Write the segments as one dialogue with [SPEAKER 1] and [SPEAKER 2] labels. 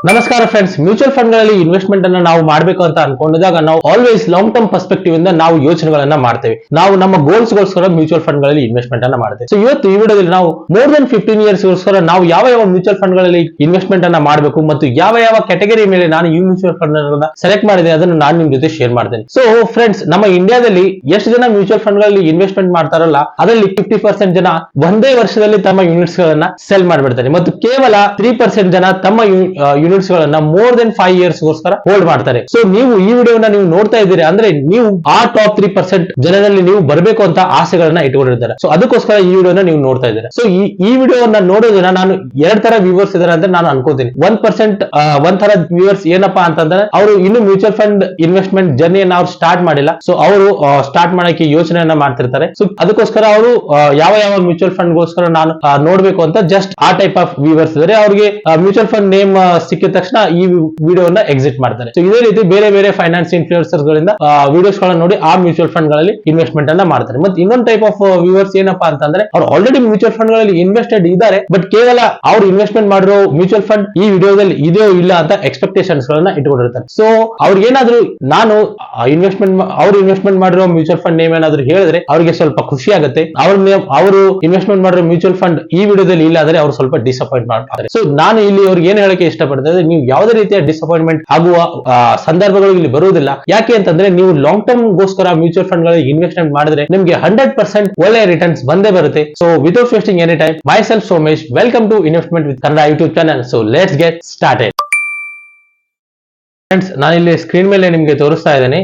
[SPEAKER 1] ನಮಸ್ಕಾರ friends, mutual fund ಗಳಲ್ಲಿ investment ಅನ್ನ ನಾವು ಮಾಡಬೇಕು ಅಂತ ಅನ್ಕೊಂಡಿದಾಗ ನಾವು ಆಲ್ವೇಸ್ ಲಾಂಗ್ ಟರ್ಮ್ ಪರ್ಸ್ಪೆಕ್ಟಿವ್ ಇಂದ ನಾವು ಯೋಚನೆಗಳನ್ನ ಮಾಡ್ತೇವೆ. ನಾವು ನಮ್ಮ ಗೋಲ್ಸ್ ಗೋಸ್ಕರ ಮ್ಯೂಚುವಲ್ ಫಂಡ್ ಗಳಲ್ಲಿ ಇನ್ವೆಸ್ಟ್ಮೆಂಟ್ ಅನ್ನ ಮಾಡ್ತೇವೆ. ಸೊ ಇವತ್ತು ಈ ವಿಡಿಯೋದಲ್ಲಿ ನಾವು ಮೋರ್ ದನ್ 15 ಇಯರ್ಸ್ ಗೋಸ್ಕರ ನಾವು ಯಾವ ಮ್ಯೂಚುವಲ್ ಫಂಡ್ ಗಳಲ್ಲಿ ಇನ್ವೆಸ್ಟ್ಮೆಂಟ್ ಅನ್ನ ಮಾಡಬೇಕು ಮತ್ತು ಯಾವ ಕ್ಯಾಟಗರಿ ಮೇಲೆ ನಾನು ಈ ಮ್ಯೂಚುವಲ್ ಫಂಡ್ ಅನ್ನ ಸೆಲೆಕ್ಟ್ ಮಾಡಿದೆ ಅದನ್ನು ನಾನು ನಿಮ್ ಜೊತೆ ಶೇರ್ ಮಾಡ್ತೇನೆ. ಸೊ ಫ್ರೆಂಡ್ಸ್, ನಮ್ಮ ಇಂಡಿಯಾದಲ್ಲಿ ಎಷ್ಟು ಜನ ಮ್ಯೂಚುವಲ್ ಫಂಡ್ ಗಳಲ್ಲಿ ಇನ್ವೆಸ್ಟ್ಮೆಂಟ್ ಮಾಡ್ತಾರಲ್ಲ ಅದರಲ್ಲಿ 50% ಜನ ಒಂದೇ ವರ್ಷದಲ್ಲಿ ತಮ್ಮ ಯೂನಿಟ್ಸ್ ಗಳನ್ನ ಸೆಲ್ ಮಾಡಿಬಿಡ್ತಾರೆ ಮತ್ತು ಕೇವಲ 3% ಜನ ತಮ್ಮ ಯೂನಿಟ್ಸ್ ಗಳನ್ನ ಮೋರ್ ದೆನ್ 5 ಇಯರ್ಸ್ ಗೋಸ್ಕರ ಹೋಲ್ಡ್ ಮಾಡ್ತಾರೆ. ಸೊ ನೀವು ಈ ವಿಡಿಯೋನ ನೀವು ನೋಡ್ತಾ ಇದ್ದೀರಿ ಅಂದ್ರೆ ನೀವು ಆ ಟಾಪ್ 3% ಜನರಲ್ಲಿ ನೀವು ಬರಬೇಕು ಅಂತ ಆಸೆಗಳನ್ನ ಇಟ್ಕೊಂಡಿರ್ತಾರೆ. ಸೊ ಅದಕ್ಕೋಸ್ಕರ ಈ ವಿಡಿಯೋನ ನೀವು ನೋಡ್ತಾ ಇದ್ದೀರಾ. ಸೊ ಈ ವಿಡಿಯೋನ ನೋಡೋದನ್ನ ನಾನು ಎರಡ್ ತರ ವ್ಯೂವರ್ಸ್ ಇದಾರೆ ಅಂತ ನಾನು ಅನ್ಕೋತೀನಿ. 1% ಒಂಥರ ವ್ಯೂವರ್ಸ್ ಏನಪ್ಪಾ ಅಂತಂದ್ರೆ ಅವರು ಇನ್ನು ಮ್ಯೂಚುವಲ್ ಫಂಡ್ ಇನ್ವೆಸ್ಟ್ಮೆಂಟ್ ಜರ್ನಿಯನ್ನ ಅವ್ರು ಸ್ಟಾರ್ಟ್ ಮಾಡಿಲ್ಲ. ಸೊ ಅವರು ಸ್ಟಾರ್ಟ್ ಮಾಡಕ್ಕೆ ಯೋಚನೆಯನ್ನ ಮಾಡ್ತಿರ್ತಾರೆ. ಸೊ ಅದಕ್ಕೋಸ್ಕರ ಅವರು ಯಾವ ಮ್ಯೂಚುವಲ್ ಫಂಡ್ ಗೋಸ್ಕರ ನಾನು ನೋಡ್ಬೇಕು ಅಂತ ಜಸ್ಟ್ ಆ ಟೈಪ್ ಆಫ್ ವ್ಯೂವರ್ಸ್ ಇದಾರೆ. ಅವ್ರಿಗೆ ಮ್ಯೂಚುವಲ್ ಫಂಡ್ ನೇಮ್ ಸಿಕ್ಕಿದ ತಕ್ಷಣ ಈ ವಿಡಿಯೋನ ಎಕ್ಸಿಟ್ ಮಾಡ್ತಾರೆ. ಸೊ ಇದೇ ರೀತಿ ಬೇರೆ ಫೈನಾನ್ಸ್ ಇನ್ಫ್ಲೂಯೆನ್ಸರ್ಸ್ ಗಳಿಂದ ವಿಡಿಯೋಸ್ ಗಳನ್ನ ನೋಡಿ ಆ ಮ್ಯೂಚುವಲ್ ಫಂಡ್ ಗಳಲ್ಲಿ ಇನ್ವೆಸ್ಟ್ಮೆಂಟ್ ಅನ್ನ ಮಾಡ್ತಾರೆ. ಮತ್ತೆ ಇನ್ನೊಂದು ಟೈಪ್ ಆಫ್ ವ್ಯೂವರ್ಸ್ ಏನಪ್ಪಾ ಅಂತಂದ್ರೆ ಅವ್ರು ಆಲ್ರೆಡಿ ಮ್ಯೂಚುವಲ್ ಫಂಡ್ ಗಳಲ್ಲಿ ಇನ್ವೆಸ್ಟೆಡ್ ಇದ್ದಾರೆ, ಬಟ್ ಕೇವಲ ಅವ್ರು ಇನ್ವೆಸ್ಟ್ಮೆಂಟ್ ಮಾಡಿರೋ ಮ್ಯೂಚುವಲ್ ಫಂಡ್ ಈ ವಿಡಿಯೋದಲ್ಲಿ ಇದೆಯೋ ಇಲ್ಲ ಅಂತ ಎಕ್ಸ್ಪೆಕ್ಟೇಷನ್ಸ್ ಗಳನ್ನ ಇಟ್ಕೊಂಡಿರ್ತಾರೆ. ಸೊ ಅವ್ರಿಗೆ ಏನಾದ್ರು ನಾನು ಇನ್ವೆಸ್ಟ್ಮೆಂಟ್ ಮಾಡಿರೋ ಮ್ಯೂಚುವಲ್ ಫಂಡ್ ನೇಮ್ ಏನಾದ್ರು ಹೇಳಿದ್ರೆ ಅವ್ರಿಗೆ ಸ್ವಲ್ಪ ಖುಷಿ ಆಗುತ್ತೆ. ಅವರು ಇನ್ವೆಸ್ಟ್ಮೆಂಟ್ ಮಾಡಿರೋ ಮ್ಯೂಚುವಲ್ ಫಂಡ್ ಈ ವಿಡಿಯೋದಲ್ಲಿ ಇಲ್ಲ ಆದ್ರೆ ಅವ್ರು ಸ್ವಲ್ಪ ಡಿಸಪಾಯಿಂಟ್ ಮಾಡ್ತಾರೆ. ಸೊ ನಾನು ಇಲ್ಲಿ ಅವ್ರಿಗೆ ಏನ್ ಹೇಳಕ್ಕೆ ಇಷ್ಟಪಡ್ತೇನೆ, ನೀವು ಯಾವುದೇ ರೀತಿಯ ಡಿಸಪಾಯಿಂಟ್ಮೆಂಟ್ ಆಗುವ ಸಂದರ್ಭಗಳು ಇಲ್ಲಿ ಬರುವುದಿಲ್ಲ. ಯಾಕೆ ಅಂತಂದ್ರೆ ನೀವು ಲಾಂಗ್ ಟರ್ಮ್ ಗೋಸ್ಕರ ಮ್ಯೂಚುವಲ್ ಫಂಡ್ ಗಳಲ್ಲಿ ಇನ್ವೆಸ್ಟ್ಮೆಂಟ್ ಮಾಡಿದ್ರೆ ನಿಮಗೆ 100% ಒಳ್ಳೆಯ ರಿಟರ್ನ್ಸ್ ಬಂದೇ ಬರುತ್ತೆ. So without wasting any time, myself Somesh, welcome to investment with Kannada YouTube channel. So let's get started. Friends, ನಾನು ಇಲ್ಲಿ ಸ್ಕ್ರೀನ್ ಮೇಲೆ ನಿಮಗೆ ತೋರಿಸ್ತಾ ಇದ್ದೇನೆ.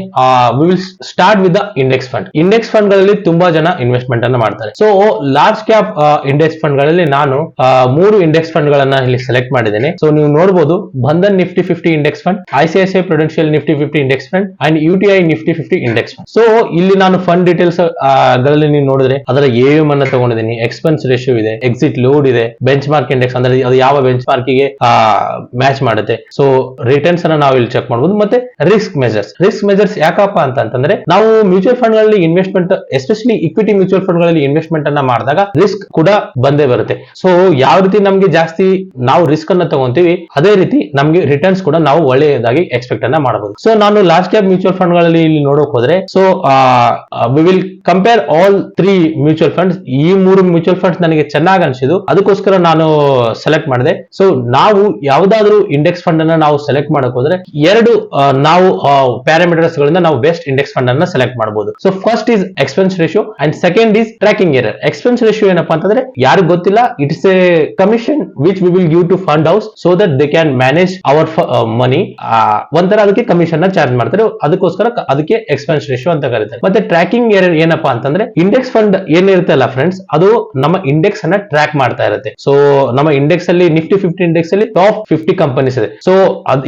[SPEAKER 1] We will start with the index fund. Index fund ಗಳಲ್ಲಿ ತುಂಬಾ ಜನ ಇನ್ವೆಸ್ಟ್ಮೆಂಟ್ ಅನ್ನ ಮಾಡ್ತಾರೆ. So large cap index fund ಗಳಲ್ಲಿ ನಾನು 3 ಇಂಡೆಕ್ಸ್ ಫಂಡ್ ಗಳನ್ನ ಇಲ್ಲಿ ಸೆಲೆಕ್ಟ್ ಮಾಡಿದ್ದೇನೆ. ಸೊ ನೀವು ನೋಡಬಹುದು, Bandhan Nifty 50 index fund, ICICI Prudential Nifty 50 index fund and UTI Nifty 50 index fund. So ಇಲ್ಲಿ ನಾನು ಫಂಡ್ ಡೀಟೇಲ್ಸ್ ಗಳಲ್ಲಿ ನೀವು ನೋಡಿದ್ರೆ ಅದರ AUM ಅನ್ನ ತಗೊಂಡಿದ್ದೀನಿ, ಎಕ್ಸ್ಪೆನ್ಸ್ ರೇಷಿಯೋ ಇದೆ, ಎಕ್ಸಿಟ್ ಲೋಡ್ ಇದೆ, ಬೆಂಚ್ ಮಾರ್ಕ್ ಇಂಡೆಕ್ಸ್ ಅಂದ್ರೆ ಅದು ಯಾವ ಬೆಂಚ್ ಮಾರ್ಕ್ ಗೆ ಮ್ಯಾಚ್ ಮಾಡುತ್ತೆ. ಸೊ ರಿಟರ್ನ್ಸ್ ಅನ್ನ ನಾವು ಇಲ್ಲಿ ಚೆಕ್ ಮಾಡಬಹುದು. ಮತ್ತೆ ರಿಸ್ಕ್ ಮೆಜರ್ಸ್ ಯಾಕಪ್ಪ ಅಂತಂದ್ರೆ ನಾವು ಮ್ಯೂಚುವಲ್ ಫಂಡ್ ಗಳಲ್ಲಿ investment, especially equity mutual fund ಗಳಲ್ಲಿ ಇನ್ವೆಸ್ಟ್ಮೆಂಟ್ ಅನ್ನ ಮಾಡಿದಾಗ ರಿಸ್ಕ್ ಕೂಡ ಬಂದೇ ಬರುತ್ತೆ. ಸೊ ಯಾವ ರೀತಿ ನಮ್ಗೆ ಜಾಸ್ತಿ ನಾವು ರಿಸ್ಕ್ ಅನ್ನ ತಗೊಂತೀವಿ ಅದೇ ರೀತಿ ನಮ್ಗೆ ರಿಟರ್ನ್ಸ್ ಕೂಡ ನಾವು ಒಳ್ಳೆಯದಾಗಿ ಎಕ್ಸ್ಪೆಕ್ಟ್ ಅನ್ನ ಮಾಡಬಹುದು. ಸೊ ನಾನು ಲಾರ್ಜ್ ಕ್ಯಾಪ್ ಮ್ಯೂಚುವಲ್ ಫಂಡ್ ಗಳಲ್ಲಿ ಇಲ್ಲಿ ನೋಡೋಕೆ ಹೋದ್ರೆ, so we will compare all 3 mutual funds. ಈ 3 ಮ್ಯೂಚುವಲ್ ಫಂಡ್ಸ್ ನನಗೆ ಚೆನ್ನಾಗಿ ಅನಿಸಿದ್ದು, ಅದಕ್ಕೋಸ್ಕರ ನಾನು ಸೆಲೆಕ್ಟ್ ಮಾಡಿದೆ. ಸೊ ನಾವು ಯಾವ್ದಾದ್ರು ಇಂಡೆಕ್ಸ್ ಫಂಡ್ ಅನ್ನ ನಾವು ಸೆಲೆಕ್ಟ್ ಮಾಡಕ್ ಹೋದ್ರೆ ನಾವು ಪ್ಯಾರಾಮೀಟರ್ಸ್ ಗಳಿಂದ ನಾವು ಬೆಸ್ಟ್ ಇಂಡೆಕ್ಸ್ ಫಂಡ್ ಅನ್ನ ಸೆಲೆಕ್ಟ್ ಮಾಡಬಹುದು. So first is expense ratio and second is tracking error. Expense ratio ಏನಪ್ಪಾ ಅಂತಂದ್ರೆ ಯಾರಿಗೂ ಗೊತ್ತಿಲ್ಲ, it is a commission which we will give to fund house so that they can manage our money. ಒಂಥರ ಅದಕ್ಕೆ commission ನ charge ಮಾಡ್ತಾರೆ, ಅದಕ್ಕೋಸ್ಕರ ಅದಕ್ಕೆ ಎಕ್ಸ್ಪೆನ್ಸ್ ರೇಷಿಯೋ ಅಂತ ಕರೀತಾರೆ. ಮತ್ತೆ ಟ್ರ್ಯಾಕಿಂಗ್ ಎರರ್ ಏನಪ್ಪಾ ಅಂತಂದ್ರೆ ಇಂಡೆಕ್ಸ್ ಫಂಡ್ ಏನಿರುತ್ತೆ ಅಲ್ಲ ಫ್ರೆಂಡ್ಸ್, ಅದು ನಮ್ಮ ಇಂಡೆಕ್ಸ್ ಅನ್ನ ಟ್ರ್ಯಾಕ್ ಮಾಡ್ತಾ ಇರುತ್ತೆ. ಸೊ ನಮ್ಮ ಇಂಡೆಕ್ಸ್ ಅಲ್ಲಿ ನಿಫ್ಟಿ 50 ಇಂಡೆಕ್ಸ್ ಅಲ್ಲಿ ಟಾಪ್ 50 ಕಂಪನೀಸ್ ಇದೆ. ಸೊ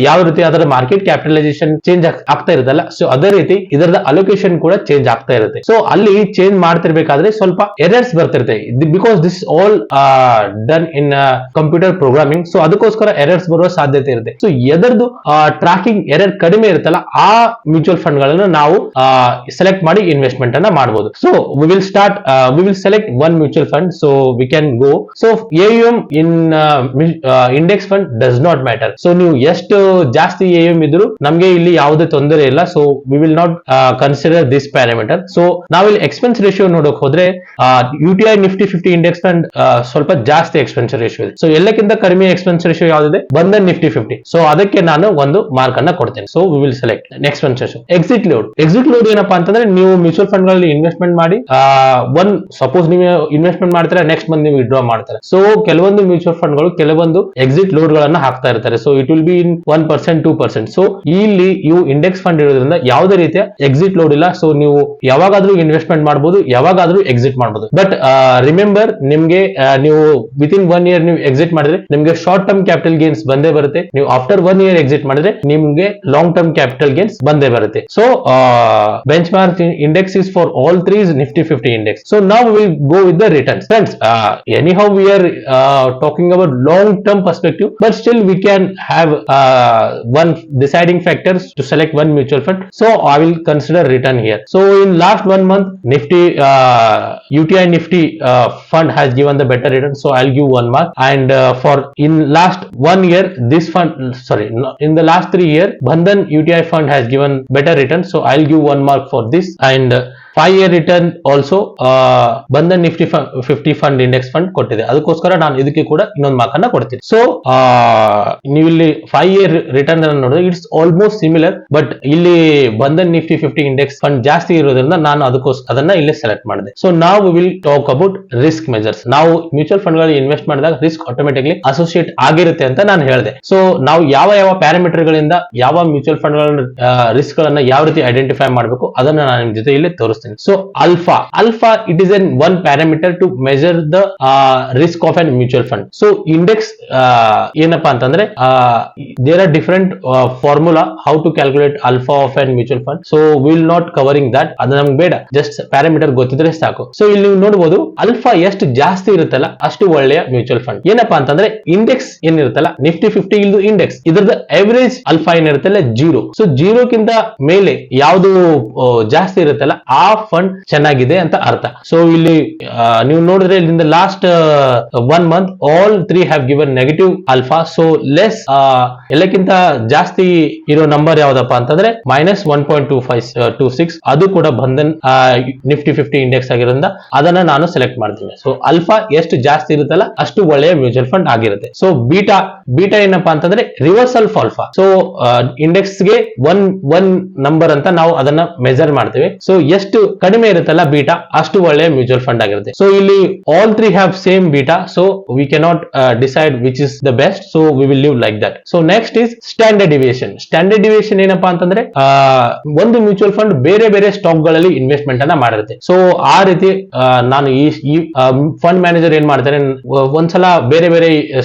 [SPEAKER 1] ಯಾವ ರೀತಿ ಅದರ ಮಾರ್ಕೆಟ್ ಕ್ಯಾಪಿಟಲೈಸೇಷನ್ ಚೇಂಜ್ ಆಗ್ತಾ ಇರುತ್ತಲ್ಲ, ಸೊ ಅದೇ ರೀತಿ ಇದರದ ಅಲೋಕೇಶನ್ ಕೂಡ ಚೇಂಜ್ ಆಗ್ತಾ ಇರುತ್ತೆ. ಸೊ ಅಲ್ಲಿ ಚೇಂಜ್ ಮಾಡ್ತಿರ್ಬೇಕಾದ್ರೆ ಸ್ವಲ್ಪ ಎರರ್ಸ್ ಬರ್ತಿರುತ್ತೆ, because this all done in computer programming. So ಅದಕ್ಕೋಸ್ಕರ ಎರರ್ಸ್ ಬರುವ ಸಾಧ್ಯತೆ ಇರುತ್ತೆ. ಸೊ ಎದರದು ಟ್ರ್ಯಾಕಿಂಗ್ ಎರರ್ ಕಡಿಮೆ ಇರುತ್ತಲ್ಲ ಆ ಮ್ಯೂಚುವಲ್ ಫಂಡ್ ಗಳನ್ನು ನಾವು ಸೆಲೆಕ್ಟ್ ಮಾಡಿ ಇನ್ವೆಸ್ಟ್ಮೆಂಟ್ ಅನ್ನ ಮಾಡಬಹುದು. So we will select one mutual fund. So we can go. So AUM in index fund does not matter. So ನೀವು ಎಷ್ಟು ಜಾಸ್ತಿ AUM ಇದ್ರು ನಮ್ಗೆ ಇಲ್ಲಿ ಯಾವುದೇ ತೊಂದರೆ ಇಲ್ಲ. So we will not consider this parameter. So ನಾವಿಲ್ಲಿ ಎಕ್ಸ್ಪೆನ್ಸ್ ರೇಷಿಯೋ ನೋಡಕ್ ಹೋದ್ರೆ UTI ನಿಫ್ಟಿ 50 ಇಂಡೆಕ್ಸ್ ಫಂಡ್ ಸ್ವಲ್ಪ ಜಾಸ್ತಿ ಎಕ್ಸ್ಪೆನ್ಸ್ ರೇಷಿಯೋ ಇದೆ. ಸೊ ಎಲ್ಲಕ್ಕಿಂತ ಕಡಿಮೆ ಎಕ್ಸ್ಪೆನ್ಸ್ ರೇಷಿಯೋ ಯಾವ್ದಿದೆ, ಬಂಧನ್ ನಿಫ್ಟಿ 50. ಸೊ ಅದಕ್ಕೆ ನಾನು ಒಂದು ಮಾರ್ಕ್ ಅನ್ನ ಕೊಡ್ತೇನೆ. So we will select expense ratio. Exit load ಏನಪ್ಪಾ ಅಂತಂದ್ರೆ ನೀವು ಮ್ಯೂಚುವಲ್ ಫಂಡ್ ಗಳಲ್ಲಿ ಇನ್ವೆಸ್ಟ್ಮೆಂಟ್ ಮಾಡಿ ಸಪೋಸ್ ನೀವು ಇನ್ವೆಸ್ಟ್ಮೆಂಟ್ ಮಾಡ್ತಾರೆ, ನೆಕ್ಸ್ಟ್ ಮಂತ್ ನೀವು ವಿಡ್ರಾ ಮಾಡ್ತಾರೆ. ಸೊ ಕೆಲವೊಂದು ಮ್ಯೂಚುವಲ್ ಫಂಡ್ ಗಳು ಕೆಲವೊಂದು ಎಕ್ಸಿಟ್ ಲೋಡ್ ಗಳನ್ನ ಹಾಕ್ತಾ ಇರ್ತಾರೆ. So it will be in 1%, 2%. So ಇಲ್ಲಿ ಇವು ಇಂಡೆಕ್ಸ್ ಫಂಡ್ ಇರೋದ್ರಿಂದ ಯಾವುದೇ ರೀತಿಯ ಎಕ್ಸಿಟ್ ಲೋಡ್ ಇಲ್ಲ. ಸೊ ನೀವು ಯಾವಾಗಾದ್ರೂ ಇನ್ವೆಸ್ಟ್ಮೆಂಟ್ ಮಾಡಬಹುದು, ಯಾವಾಗಾದ್ರೂ ಎಕ್ಸಿಟ್ ಮಾಡಬಹುದು. ಬಟ್ ರಿಮೆಂಬರ್, ನಿಮ್ಗೆ ನೀವು ವಿತಿನ್ 1 ಇಯರ್ ನೀವು ಎಕ್ಸಿಟ್ ಮಾಡಿದ್ರೆ ನಿಮ್ಗೆ ಶಾರ್ಟ್ ಟರ್ಮ್ ಕ್ಯಾಪಿಟಲ್ ಗೇನ್ಸ್ ಬಂದೇ ಬರುತ್ತೆ. ನೀವು ಆಫ್ಟರ್ 1 ಇಯರ್ ಎಕ್ಸಿಟ್ ಮಾಡಿದ್ರೆ ನಿಮ್ಗೆ ಲಾಂಗ್ ಟರ್ಮ್ ಕ್ಯಾಪಿಟಲ್ ಗೇನ್ಸ್ ಬಂದೇ ಬರುತ್ತೆ. So bench mark index is for all 3 is Nifty 50 index. So now we will go with the returns. Friends, anyhow we are talking about long term perspective, but still we can have one deciding factors to select one mutual fund. So I will consider return here. So in last 1 month, Nifty UTI Nifty fund has given the better return. So I'll give 1 mark. And for in last 1 year, this fund, sorry, in the last 3 years, Bandhan UTI fund has given better return. So I'll give 1 mark for this. And 5-year return also Bandhan Nifty 50 fund index fund ಕೊಟ್ಟಿದೆ, ಅದಕ್ಕೋಸ್ಕರ ನಾನು ಇದಕ್ಕೆ ಕೂಡ ಇನ್ನೊಂದು mark ಅನ್ನ ಕೊಡ್ತೀನಿ. So ನೀವು ಇಲ್ಲಿ 5-year ರಿಟರ್ನ್ ಅನ್ನು ನೋಡಿದ್ರೆ ಇಟ್ಸ್ ಆಲ್ಮೋಸ್ಟ್ ಸಿಮಿಲರ್, ಬಟ್ ಇಲ್ಲಿ ಬಂಧನ್ ನಿಫ್ಟಿ 50 ಇಂಡೆಕ್ಸ್ ಫಂಡ್ ಜಾಸ್ತಿ ಇರೋದ್ರಿಂದ ನಾನು ಅದನ್ನ ಇಲ್ಲಿ ಸೆಲೆಕ್ಟ್ ಮಾಡಿದೆ. ಸೊ ನಾವು will talk about risk measures. ನಾವು ಮ್ಯೂಚುವಲ್ ಫಂಡ್ ಗಳಲ್ಲಿ ಇನ್ವೆಸ್ಟ್ ಮಾಡಿದಾಗ ರಿಸ್ಕ್ ಆಟೋಮೆಟಿಕ್ಲಿ ಅಸೋಸಿಯೇಟ್ ಆಗಿರುತ್ತೆ ಅಂತ ನಾನು ಹೇಳಿದೆ. ಸೊ ನಾವು ಯಾವ ಪ್ಯಾರಾಮೀಟರ್ ಗಳಿಂದ ಯಾವ ಮ್ಯೂಚುವಲ್ ಫಂಡ್ ಗಳ ರಿಸ್ಕ್ ಗಳನ್ನ ಯಾವ ರೀತಿ ಐಡೆಂಟಿಫೈ ಮಾಡಬೇಕು ಅದನ್ನ ನಾನು ನಿಮ್ ಜೊತೆ ಇಲ್ಲಿ ತೋರಿಸ್ತೀನಿ. So alpha it is one parameter to measure the risk of a mutual fund. So index ಏನಪ್ಪಾ ಅಂತಂದ್ರೆ there are different formula how to calculate alpha of a mutual fund. So we will not covering that, ಅದು ನಮ್ಗೆ ಬೇಡ, just parameter ಗೊತ್ತಿದ್ರೆ ಸಾಕು. So ಇಲ್ಲಿ ನೀವು ನೋಡಬಹುದು ಅಲ್ಫಾ ಎಷ್ಟು ಜಾಸ್ತಿ ಇರುತ್ತಲ್ಲ ಅಷ್ಟು ಒಳ್ಳೆಯ ಮ್ಯೂಚುವಲ್ ಫಂಡ್. ಏನಪ್ಪಾ ಅಂತಂದ್ರೆ ಇಂಡೆಕ್ಸ್ ಏನಿರುತ್ತಲ್ಲ ನಿಫ್ಟಿ 50 ಇದು ಇಂಡೆಕ್ಸ್, ಇದರದ ಎವರೇಜ್ ಅಲ್ಫಾ ಏನಿರುತ್ತಲ್ಲ 0. ಸೊ 0 ಮೇಲೆ ಯಾವುದು ಜಾಸ್ತಿ ಇರುತ್ತಲ್ಲ ಆ ಫಂಡ್ ಚೆನ್ನಾಗಿದೆ ಅಂತ ಅರ್ಥ. ಸೊ ಇಲ್ಲಿ ನೀವು ನೋಡಿದ್ರೆ ಇಲ್ಲಿಂದ last 1 month all 3 have given negative alpha. So less ಎಲ್ಲಕ್ಕಿಂತ ಜಾಸ್ತಿ ಇರೋ ನಂಬರ್ ಯಾವ್ದಪ್ಪ ಅಂತಂದ್ರೆ -1.2526, ಅದು ಕೂಡ ಬಂಧನ್ ನಿಫ್ಟಿ 50 ಇಂಡೆಕ್ಸ್ ಆಗಿರೋದ್ರಿಂದ ಅದನ್ನ ನಾನು ಸೆಲೆಕ್ಟ್ ಮಾಡ್ತೀನಿ. ಸೊ ಅಲ್ಫಾ ಎಷ್ಟು ಜಾಸ್ತಿ ಇರುತ್ತಲ್ಲ ಅಷ್ಟು ಒಳ್ಳೆಯ ಮ್ಯೂಚುವಲ್ ಫಂಡ್ ಆಗಿರುತ್ತೆ. ಸೊ ಬೀಟಾ ಏನಪ್ಪಾ ಅಂತಂದ್ರೆ reversal of alpha. So index ಗೆ ಒನ್ ನಂಬರ್ ಅಂತ ನಾವು ಅದನ್ನ ಮೆಜರ್ ಮಾಡ್ತೇವೆ. ಸೊ ಎಷ್ಟು ಕಡಿಮೆ ಇರುತ್ತಲ್ಲ ಬೀಟಾ ಅಷ್ಟು ಒಳ್ಳೆಯ ಮ್ಯೂಚುವಲ್ ಫಂಡ್ ಆಗಿರುತ್ತೆ. ಸೊ ಇಲ್ಲಿ all 3 have same beta, so we cannot decide which is the best. So we will leave like that. So next is standard deviation. Standard deviation ಏನಪ್ಪಾ ಅಂತಂದ್ರೆ ಒಂದು ಮ್ಯೂಚುವಲ್ ಫಂಡ್ ಬೇರೆ stock ಗಳಲ್ಲಿ investment ಅನ್ನ ಮಾಡಿರುತ್ತೆ. So ಆ ರೀತಿ ನಾನು ಈ ಫಂಡ್ ಮ್ಯಾನೇಜರ್ ಏನ್ ಮಾಡ್ತಾರೆ, ಒಂದ್ಸಲ ಬೇರೆ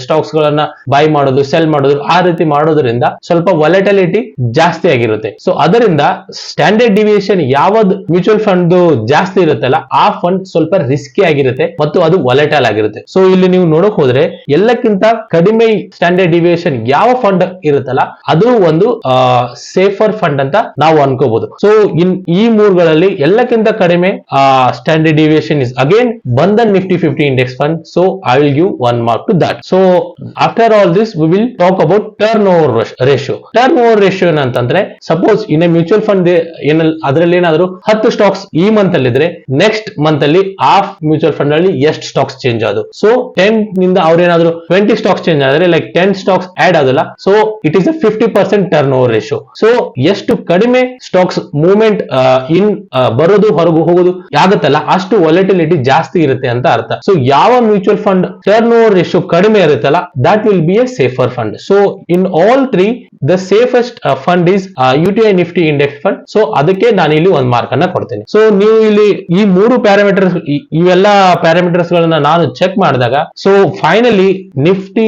[SPEAKER 1] ಸ್ಟಾಕ್ಸ್ ಗಳನ್ನ ಬೈ ಮಾಡೋದು, ಸೆಲ್ ಮಾಡೋದು, ಆ ರೀತಿ ಮಾಡೋದ್ರಿಂದ ಸ್ವಲ್ಪ ವಾಲಟಿಲಿಟಿ ಜಾಸ್ತಿ ಆಗಿರುತ್ತೆ. ಸೊ ಅದರಿಂದ ಸ್ಟ್ಯಾಂಡರ್ಡ್ ಡಿವಿಯೇಷನ್ ಯಾವ್ದು ಮ್ಯೂಚುವಲ್ ಫಂಡ್ ಜಾಸ್ತಿ ಇರುತ್ತಲ್ಲ ಆ ಫಂಡ್ ಸ್ವಲ್ಪ ರಿಸ್ಕಿ ಆಗಿರುತ್ತೆ ಮತ್ತು ಅದು ವಾಲಟೈಲ್ ಆಗಿರುತ್ತೆ. ಸೊ ಇಲ್ಲಿ ನೀವು ನೋಡಕ್ ಹೋದ್ರೆ ಎಲ್ಲಕ್ಕಿಂತ ಕಡಿಮೆ ಸ್ಟ್ಯಾಂಡರ್ಡ್ ಡಿವಿಯೇಷನ್ ಯಾವ ಫಂಡ್ ಇರುತ್ತಲ್ಲ ಅದು ಒಂದು ಸೇಫರ್ ಫಂಡ್ ಅಂತ ನಾವು ಅನ್ಕೋಬಹುದು. ಸೊ ಈ ಮೂರುಗಳಲ್ಲಿ ಎಲ್ಲಕ್ಕಿಂತ ಕಡಿಮೆ standard deviation is again Bandhan Nifty 50 index fund. So I will give 1 mark to that. So after all this we will talk about turnover ratio. Turnover ratio ಅಂತಂದ್ರೆ suppose in a mutual fund ಅದರಲ್ಲಿ ಏನಾದ್ರು 10 stocks ಈ month ಅಲ್ಲಿ ಇದ್ರೆ next month ಅಲ್ಲಿ ಆ mutual fund ಅಲ್ಲಿ ಎಷ್ಟು ಸ್ಟಾಕ್ಸ್ ಚೇಂಜ್ ಆದವು. ಸೊ 10 ನಿಂದ ಅವ್ರೇನಾದ್ರು 20 ಸ್ಟಾಕ್ಸ್ ಚೇಂಜ್ ಆದ್ರೆ ಲೈಕ್ 10 ಸ್ಟಾಕ್ಸ್ ಆಡ್ ಆದಲ್ಲ, so it is 50% turnover ratio. So ಎಷ್ಟು ಕಡಿಮೆ ಸ್ಟಾಕ್ಸ್ ಮೂವ್ಮೆಂಟ್ ಬರೋದು ಹೊರಗು ಹೋಗೋದು ಆಗುತ್ತಲ್ಲ ಅಷ್ಟು ವಾಲಟಿಲಿಟಿ ಜಾಸ್ತಿ ಇರುತ್ತೆ ಅಂತ ಅರ್ಥ. ಸೊ ಯಾವ mutual fund turn over ratio ಕಡಿಮೆ ಇರುತ್ತಲ್ಲ that will be A safer fund. So in all 3 the safest fund is UTI Nifty index fund. So ಅದಕ್ಕೆ ನಾನು ಇಲ್ಲಿ 1 mark ಅನ್ನ ಕೊಡ್ತೀನಿ. ಸೊ ನೀವು ಇಲ್ಲಿ ಈ 3 ಪ್ಯಾರಾಮೀಟರ್ಸ್ ಇವೆಲ್ಲ ಪ್ಯಾರಾಮೀಟರ್ಸ್ ಗಳನ್ನ ನಾನು ಚೆಕ್ ಮಾಡಿದಾಗ so finally Nifty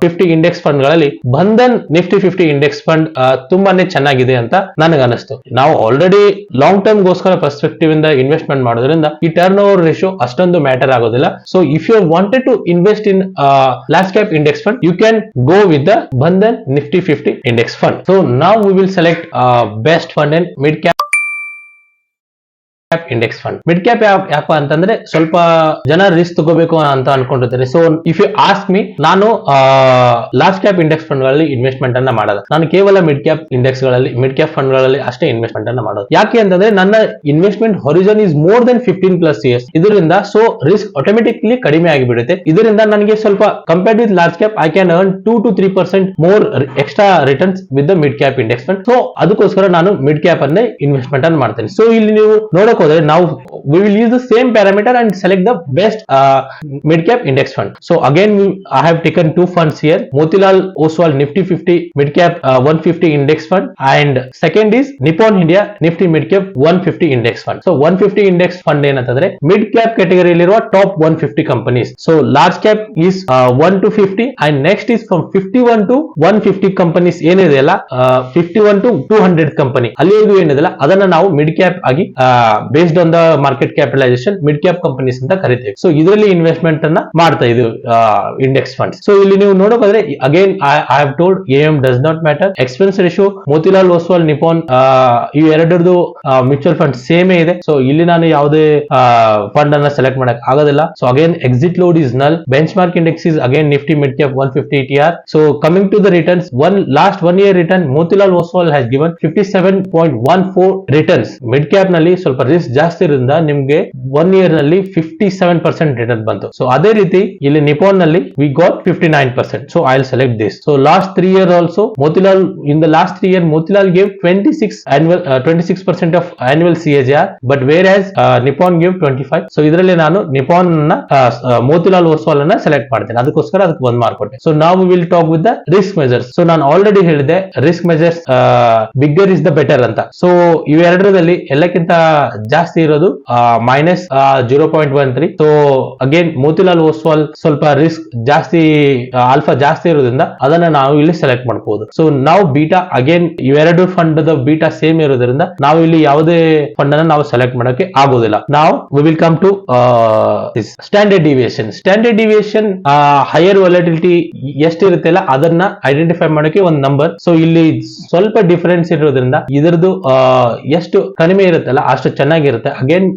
[SPEAKER 1] 50 index fund ಗಳಲ್ಲಿ ಬಂಧನ್ ನಿಫ್ಟಿ 50 ಇಂಡೆಕ್ಸ್ ಫಂಡ್ ತುಂಬಾನೇ ಚೆನ್ನಾಗಿದೆ ಅಂತ ನನಗೆ ಅನಿಸ್ತು. ನಾವು ಆಲ್ರೆಡಿ ಲಾಂಗ್ ಟರ್ಮ್ ಗೋಸ್ಕರ ಪರ್ಸ್ಪೆಕ್ಟಿವ್ ಇಂದ ಇನ್ವೆಸ್ಟ್ಮೆಂಟ್ ಮಾಡೋದ್ರಿಂದ ಈ ಟರ್ನ್ ಓವರ್ ರೇಷಿಯೋ ಅಷ್ಟೊಂದು ಮ್ಯಾಟರ್ ಆಗೋದಿಲ್ಲ. So if you wanted to invest in large cap index fund you can go with the Bandhan Nifty 50 index fund. So now we will select best fund in mid cap index fund. Mid cap ಯಾಕಪ್ಪ ಅಂತಂದ್ರೆ ಸ್ವಲ್ಪ ಜನ risk ತಗೋಬೇಕು ಅಂತ ಅನ್ಕೊಂಡಿರ್ತಾರೆ. So if you ask me, ನಾನು large cap index fund ಗಳಲ್ಲಿ investment ಅನ್ನ ಮಾಡೋದು, ನಾನು ಕೇವಲ ಮಿಡ್ ಕ್ಯಾಪ್ ಇಂಡೆಕ್ಸ್ ಗಳಲ್ಲಿ ಮಿಡ್ ಕ್ಯಾಪ್ ಫಂಡ್ ಗಳಲ್ಲಿ ಅಷ್ಟೇ ಇನ್ವೆಸ್ಟ್ಮೆಂಟ್ ಅನ್ನ ಮಾಡೋದು. ಯಾಕೆ ಅಂತಂದ್ರೆ ನನ್ನ investment horizon is more than 15+ years. ಇದರಿಂದ ಸೊ ರಿಸ್ಕ್ ಆಟೋಮೆಟಿಕ್ಲಿ ಕಡಿಮೆ ಆಗಿಬಿಡುತ್ತೆ. ಇದರಿಂದ ನನಗೆ ಸ್ವಲ್ಪ compared with large cap I can earn 2 to 3% more extra returns with the mid cap index fund. So ಅದಕ್ಕೋಸ್ಕರ ನಾನು ಮಿಡ್ ಕ್ಯಾಪ್ ಅನ್ನೇ ಇನ್ವೆಸ್ಟ್ಮೆಂಟ್ ಅನ್ನು ಮಾಡ್ತೇನೆ. ಸೊ ಇಲ್ಲಿ ನೀವು ನೋಡೋಕೆ ಹೋದ್ರೆ ನಾವು we will use the same parameter and select the best mid cap index fund. So again I have taken 2 funds here, Motilal Oswal Nifty 50 mid cap 150 index fund, and second is Nippon India Nifty mid cap 150 index fund. So 150 index fund ಏನಂತಂದ್ರೆ mid cap category ಇರುವ top 150 companies. So large cap is 1 to 50 and next is from 51 to 150 companies ಏನಿದೆಯಲ್ಲ 51 to 200 company ಅಲ್ಲಿವರೆಗೂ ಏನಿದೆಯಲ್ಲ ಅದನ್ನ ನಾವು mid cap ಆಗಿ based on the market capitalisation mid cap companies ಅಂತ ಕರಿತೀವಿ. ಸೊ ಇದರಲ್ಲಿ ಇನ್ವೆಸ್ಟ್ಮೆಂಟ್ ಅನ್ನ ಮಾಡ್ತಾ ಇದು ಇಂಡೆಕ್ಸ್ ಫಂಡ್ಸ್. ಸೊ ಇಲ್ಲಿ ನೀವು ನೋಡೋಕಾದ್ರೆ again I have told AM does not matter. Expense ratio Motilal Oswal Nippon ಇವು ಎರಡರದು ಮ್ಯೂಚುವಲ್ ಫಂಡ್ ಸೇಮ್ ಇದೆ. ಸೊ ಇಲ್ಲಿ ನಾನು ಯಾವುದೇ ಫಂಡ್ ಅನ್ನ ಸೆಲೆಕ್ಟ್ ಮಾಡಕ್ ಆಗೋದಿಲ್ಲ. So again exit load is null. Benchmark index is again Nifty mid cap 150 TR. So coming to the returns, last 1 year return Motilal Oswal has given 57.14 returns. Mid cap ನಲ್ಲಿ ಸ್ವಲ್ಪ risk ಜಾಸ್ತಿ ಇರೋದ್ರಿಂದ ನಿಮ್ಗೆ 1 year ನಲ್ಲಿ 57% return ಬಂತು. So ಅದೇ ರೀತಿ ಇಲ್ಲಿ ನಿಪಾನ್ ನಲ್ಲಿ we got 59%. So I will select this. So last 3 year also Motilal, in the last 3 years Motilal gave 26% of annual CAGR, but whereas Nippon gave 25. So ಇದರಲ್ಲಿ ನಾನು ನಿಪಾನ್ ಮೋತಿಲಾಲ್ ಓಸ್ವಾಲ್ ಅನ್ನ select ಮಾಡ್ತೇನೆ, ಅದಕ್ಕೋಸ್ಕರ ಅದಕ್ಕೆ 1 ಮಾರ್ಕ್ ಕೊಟ್ಟೆ. ಸೊ ನಾವು will talk with the risk measures. So ನಾನು already ಹೇಳಿದೆ risk measures bigger is the better ಅಂತ. ಸೊ ಇವೆರಡರಲ್ಲಿ ಎಲ್ಲಕ್ಕಿಂತ ಜಾಸ್ತಿ ಇರೋದು -0.13. ಸೊ ಅಗೇನ್ ಮೋತಿಲಾಲ್ ಓಸ್ವಾಲ್ ಸ್ವಲ್ಪ ರಿಸ್ಕ್ ಜಾಸ್ತಿ, ಆಲ್ಫಾ ಜಾಸ್ತಿ ಇರೋದ್ರಿಂದ ಅದನ್ನ ನಾವು ಇಲ್ಲಿ ಸೆಲೆಕ್ಟ್ ಮಾಡಬಹುದು. ಸೊ ನಾವು ಬೀಟಾ ಅಗೇನ್ ಇವೆರಡು ಫಂಡ್ ಬೀಟಾ ಸೇಮ್ ಇರೋದ್ರಿಂದ ನಾವು ಇಲ್ಲಿ ಯಾವುದೇ ಫಂಡ್ ಅನ್ನ ನಾವು ಸೆಲೆಕ್ಟ್ ಮಾಡೋಕೆ ಆಗೋದಿಲ್ಲ. ನಾವು we will come to standard deviation. Standard deviation higher volatility ಎಷ್ಟಿರುತ್ತೆ ಅಲ್ಲ ಅದನ್ನ ಐಡೆಂಟಿಫೈ ಮಾಡೋಕೆ ಒಂದು ನಂಬರ್. ಸೊ ಇಲ್ಲಿ ಸ್ವಲ್ಪ ಡಿಫರೆನ್ಸ್ ಇರೋದ್ರಿಂದ ಇದರದು ಎಷ್ಟು ಕಡಿಮೆ ಇರುತ್ತಲ್ಲ ಅಷ್ಟು ಚೆನ್ನಾಗಿರುತ್ತೆ. Again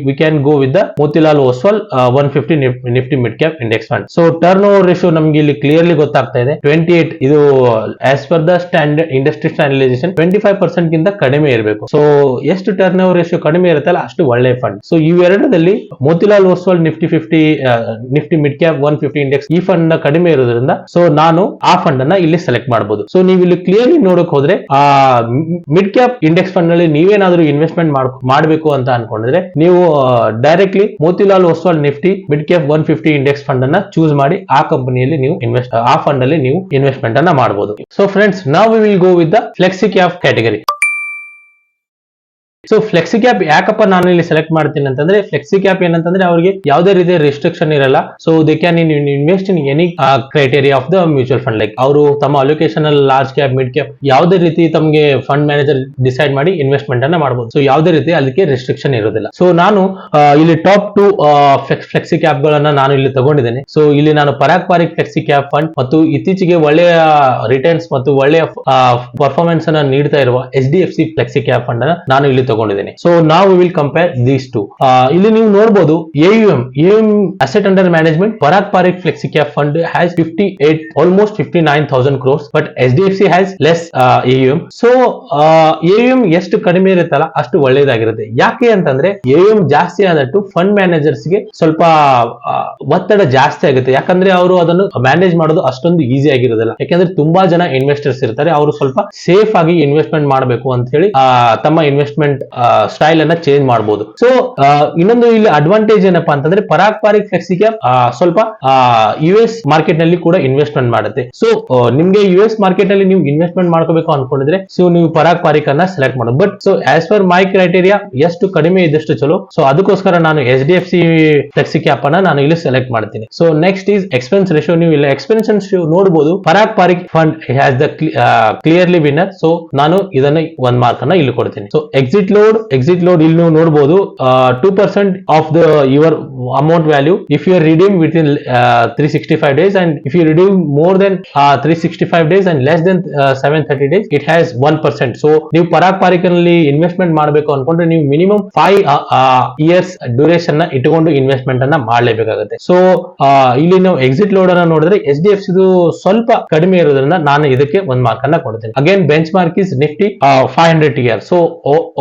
[SPEAKER 1] we can go with the Motilal Oswal 150 Nifty mid cap index fund. So turnover ratio ನಮ್ಗೆ ಇಲ್ಲಿ ಕ್ಲಿಯರ್ಲಿ ಗೊತ್ತಾಗ್ತಾ ಇದೆ 28. ಇದು as per the standard industry standardisation 25% ಗಿಂತ ಕಡಿಮೆ ಇರಬೇಕು. ಸೊ ಎಷ್ಟು ಟರ್ನ್ ಓವರ್ ರೇಷಿಯೋ ಕಡಿಮೆ ಇರುತ್ತಲ್ಲ ಅಷ್ಟು ಒಳ್ಳೆ ಫಂಡ್. ಸೊ ಇವೆರಡರಲ್ಲಿ Motilal Oswal Nifty mid cap 150 index ಈ ಫಂಡ್ ಕಡಿಮೆ ಇರೋದ್ರಿಂದ ಸೊ ನಾನು ಆ ಫಂಡ್ ಅನ್ನ ಇಲ್ಲಿ ಸೆಲೆಕ್ಟ್ ಮಾಡಬಹುದು. ಸೊ ನೀವು ಇಲ್ಲಿ ಕ್ಲಿಯರ್ಲಿ ನೋಡಕ್ ಹೋದ್ರೆ ಮಿಡ್ ಕ್ಯಾಪ್ ಇಂಡೆಕ್ಸ್ ಫಂಡ್ ನಲ್ಲಿ ನೀವೇನಾದ್ರೂ ಇನ್ವೆಸ್ಟ್ಮೆಂಟ್ ಮಾಡಬೇಕು ಅಂತ ಅನ್ಕೊಂಡಿದ್ರೆ ನೀವು directly Motilal Oswal Nifty mid cap 150 index fund ಅನ್ನ ಚೂಸ್ ಮಾಡಿ ಆ ಕಂಪನಿಯಲ್ಲಿ ನೀವು ಆ ಫಂಡ್ ಅಲ್ಲಿ ನೀವು ಇನ್ವೆಸ್ಟ್ಮೆಂಟ್ ಅನ್ನ ಮಾಡಬಹುದು. So friends, now we will go with the flexi cap category. So flexi cap ಯಾಕಪ್ಪ ನಾನು ಇಲ್ಲಿ ಸೆಲೆಕ್ಟ್ ಮಾಡ್ತೀನಿ ಅಂತಂದ್ರೆ, ಫ್ಲೆಕ್ಸಿ ಕ್ಯಾಪ್ ಏನಂತಂದ್ರೆ ಅವ್ರಿಗೆ ಯಾವುದೇ ರೀತಿಯ ರೆಸ್ಟ್ರಿಕ್ಷನ್ ಇರಲ್ಲ. So they can invest in any criteria of the mutual fund. Like ಅವರು ತಮ್ಮ ಅಲೋಕೇಶನ್ ಅಲ್ಲಿ ಲಾರ್ಜ್ ಕ್ಯಾಪ್, ಮಿಡ್ ಕ್ಯಾಪ್ ಯಾವುದೇ ರೀತಿ ತಮಗೆ ಫಂಡ್ ಮ್ಯಾನೇಜರ್ ಡಿಸೈಡ್ ಮಾಡಿ ಇನ್ವೆಸ್ಟ್ಮೆಂಟ್ ಅನ್ನ ಮಾಡಬಹುದು. ಸೊ ಯಾವುದೇ ರೀತಿ ಅದಕ್ಕೆ ರೆಸ್ಟ್ರಿಕ್ಷನ್ ಇರೋದಿಲ್ಲ. ಸೊ ನಾನು ಇಲ್ಲಿ ಟಾಪ್ 2 ಫ್ಲೆಕ್ಸಿ ಕ್ಯಾಪ್ ಗಳನ್ನ ನಾನು ಇಲ್ಲಿ ತಗೊಂಡಿದ್ದೇನೆ. ಸೊ ಇಲ್ಲಿ ನಾನು Parag Parikh flexi cap fund ಮತ್ತು ಇತ್ತೀಚೆಗೆ ಒಳ್ಳೆಯ ರಿಟರ್ನ್ಸ್ ಮತ್ತು ಒಳ್ಳೆಯ ಪರ್ಫಾರ್ಮೆನ್ಸ್ ಅನ್ನ ನೀಡ್ತಾ ಇರುವ HDFC ಫ್ಲೆಕ್ಸಿ ಕ್ಯಾಪ್ ಫಂಡ್ ಅನ್ನ ನಾನು ಇಲ್ಲಿ ತಗೊಂಡಿದ್ದೇನೆ. ಸೊ ನಾವು ವಿಲ್ ಕಂಪೇರ್ ದೀಸ್ ಟು. ಇಲ್ಲಿ ನೀವು ನೋಡಬಹುದು AUM asset under management Parag Parikh flexi cap fund has 58 almost 59,000 crores, but HDFC has less AUM. So AUM ಎಷ್ಟು ಕಡಿಮೆ ಇರುತ್ತಲ್ಲ ಅಷ್ಟು ಒಳ್ಳೆಯದಾಗಿರುತ್ತೆ. ಯಾಕೆ ಅಂತಂದ್ರೆ AUM ಜಾಸ್ತಿ ಆದಟ್ಟು ಫಂಡ್ ಮ್ಯಾನೇಜರ್ಸ್ ಗೆ ಸ್ವಲ್ಪ ಒತ್ತಡ ಜಾಸ್ತಿ ಆಗುತ್ತೆ. ಯಾಕಂದ್ರೆ ಅವರು ಅದನ್ನು ಮ್ಯಾನೇಜ್ ಮಾಡೋದು ಅಷ್ಟೊಂದು ಈಸಿ ಆಗಿರೋದಿಲ್ಲ. ಯಾಕಂದ್ರೆ ತುಂಬಾ ಜನ ಇನ್ವೆಸ್ಟರ್ಸ್ ಇರ್ತಾರೆ, ಅವರು ಸ್ವಲ್ಪ ಸೇಫ್ ಆಗಿ ಇನ್ವೆಸ್ಟ್ಮೆಂಟ್ ಮಾಡಬೇಕು ಅಂತ ಹೇಳಿ ತಮ್ಮ ಇನ್ವೆಸ್ಟ್ಮೆಂಟ್ ಸ್ಟೈಲ್ ಅನ್ನ ಚೇಂಜ್ ಮಾಡಬಹುದು. ಸೊ ಇನ್ನೊಂದು ಇಲ್ಲಿ ಅಡ್ವಾಂಟೇಜ್ ಏನಪ್ಪಾ ಅಂತಂದ್ರೆ ಪರಾಗ್ ಪಾರಿಕ್ ಫ್ಲೆಕ್ಸಿ ಕ್ಯಾಪ್ ಸ್ವಲ್ಪ US ಮಾರ್ಕೆಟ್ ನಲ್ಲಿ ಕೂಡ ಇನ್ವೆಸ್ಟ್ಮೆಂಟ್ ಮಾಡುತ್ತೆ. ಸೊ ನಿಮ್ಗೆ US ಮಾರ್ಕೆಟ್ ನಲ್ಲಿ ನೀವು ಇನ್ವೆಸ್ಟ್ಮೆಂಟ್ ಮಾಡ್ಕೋಬೇಕು ಅನ್ಕೊಂಡಿದ್ರೆ ಸೊ ನೀವು ಪರಾಗ್ ಪಾರಿಕ್ ಅನ್ನ ಸೆಲೆಕ್ಟ್ ಮಾಡೋದು. But so as per my criteria ಎಷ್ಟು ಕಡಿಮೆ ಇದ್ದಷ್ಟು ಚಲೋ. ಸೊ ಅದಕ್ಕೋಸ್ಕರ ನಾನು HDFC ಫ್ಲೆಕ್ಸಿ ಕ್ಯಾಪ್ ಅನ್ನ ನಾನು ಇಲ್ಲಿ ಸೆಲೆಕ್ಟ್ ಮಾಡ್ತೀನಿ. So next is expense ratio. ನೀವು ಇಲ್ಲಿ ಎಕ್ಸ್ಪೆನ್ಸ್ ರೇಷಿಯೋ ನೋಡಬಹುದು. Parag Parikh fund has the clearly winner. So ನಾನು ಇದನ್ನ 1 ಮಾರ್ಕ್ ಅನ್ನ ಇಲ್ಲಿ ಕೊಡ್ತೀನಿ. ಸೊ ಎಕ್ಸಿಟ್ ಲೋಡ್ ಇಲ್ಲಿ ನೀವು ನೋಡಬಹುದು 2% of the your amount value if you are redeem within 365 days, and if you redeem more than 365 days and less than 730 days it has 1%. So ನೀವು ಪರಾಗ್ ಪಾರಿಕ್ ನಲ್ಲಿ ಇನ್ವೆಸ್ಟ್ಮೆಂಟ್ ಮಾಡಬೇಕು ಅನ್ಕೊಂಡ್ರೆ ನೀವು ಮಿನಿಮಮ್ 5 years ಡ್ಯೂರೇಷನ್ ನ ಇಟ್ಟುಕೊಂಡು ಇನ್ವೆಸ್ಟ್ಮೆಂಟ್ ಅನ್ನ ಮಾಡಲೇಬೇಕಾಗುತ್ತೆ. So ಇಲ್ಲಿ ನಾವು ಎಕ್ಸಿಟ್ ಲೋಡ್ ಅನ್ನ ನೋಡಿದ್ರೆ HDFC ಸ್ವಲ್ಪ ಕಡಿಮೆ ಇರೋದ್ರಿಂದ ನಾನು ಇದಕ್ಕೆ 1 ಮಾರ್ಕ್ ಅನ್ನ ಕೊಡ್ತೇನೆ. Again bench mark is Nifty 500 TR. So